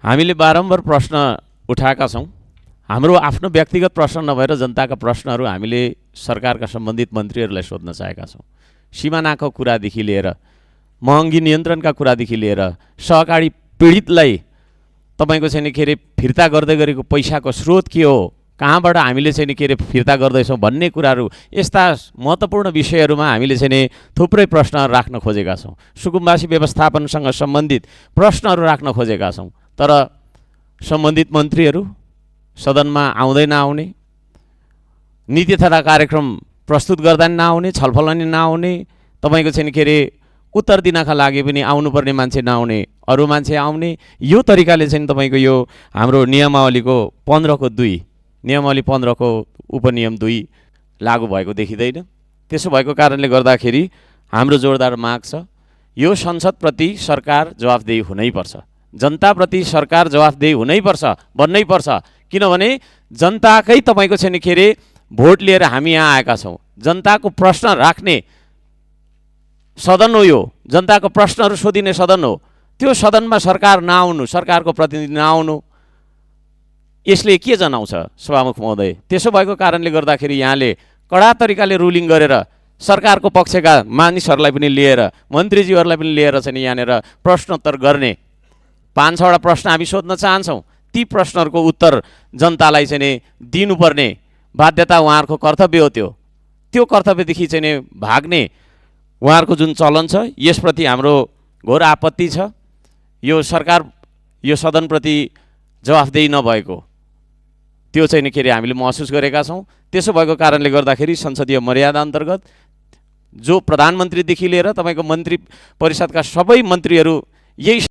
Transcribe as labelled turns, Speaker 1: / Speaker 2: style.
Speaker 1: हामीले बारम्बार प्रश्न उठाएका छौँ। हाम्रो आफ्नो व्यक्तिगत प्रश्न नभएर जनताका प्रश्नहरू हामीले सरकारका सम्बन्धित मन्त्रीहरूलाई सोध्न चाहेका छौँ। सिमानाको कुरादेखि लिएर महँगी नियन्त्रणका कुरादेखि लिएर सहकारी पीडितलाई तपाईँको चाहिँ के अरे फिर्ता गर्दै गरेको पैसाको स्रोत के हो, कहाँबाट हामीले चाहिँ के अरे फिर्ता गर्दैछौँ भन्ने कुराहरू, यस्ता महत्त्वपूर्ण विषयहरूमा हामीले चाहिँ थुप्रै प्रश्नहरू राख्न खोजेका छौँ। सुकुम्बासी व्यवस्थापनसँग सम्बन्धित प्रश्नहरू राख्न खोजेका छौँ। तर सम्बन्धित मन्त्रीहरू सदनमा आउँदै नआउने, नीति तथा कार्यक्रम प्रस्तुत गर्दा नि नआउने, छलफल नि नआउने, तपाईँको चाहिँ के अरे उत्तर दिनका लागि पनि आउनुपर्ने मान्छे नआउने, अरू मान्छे आउने, यो तरिकाले चाहिँ तपाईँको यो हाम्रो नियमावलीको 15(2) नियमावली 15 को उपनियम 2 लागू भएको देखिँदैन। त्यसो भएको कारणले गर्दाखेरि हाम्रो जोरदार माग छ, यो संसदप्रति सरकार जवाफदेही हुनैपर्छ, जनताप्रति सरकार जवाफदेही हुनैपर्छ, बन्नैपर्छ। किनभने जनताकै तपाईँको चाहिँ के अरे भोट लिएर हामी यहाँ आएका छौँ। जनताको प्रश्न राख्ने सदन हो यो, जनताको प्रश्नहरू सोधिने सदन हो। त्यो सदनमा सरकार नआउनु, सरकारको प्रतिनिधि नआउनु, यसले के जनाउँछ सभामुख महोदय? त्यसो भएको कारणले गर्दाखेरि यहाँले कडा तरिकाले रुलिङ गरेर सरकारको पक्षका मानिसहरूलाई पनि लिएर, मन्त्रीज्यूहरूलाई पनि लिएर चाहिँ यहाँनिर प्रश्नोत्तर गर्ने 5-6वटा प्रश्न हामी सोध्न चाहन्छौँ। ती प्रश्नहरूको उत्तर जनतालाई चाहिँ दिनुपर्ने बाध्यता उहाँहरूको कर्तव्य हो। त्यो कर्तव्यदेखि चाहिँ भाग्ने उहाँहरूको जुन चलन छ, यसप्रति हाम्रो घोर आपत्ति छ। यो सरकार, यो सदनप्रति जवाफदेही नभएको त्यो चाहिँ के अरे हामीले महसुस गरेका छौँ। त्यसो भएको कारणले गर्दाखेरि संसदीय मर्यादा अन्तर्गत जो प्रधानमन्त्रीदेखि लिएर तपाईँको मन्त्री परिषदका सबै मन्त्रीहरू यही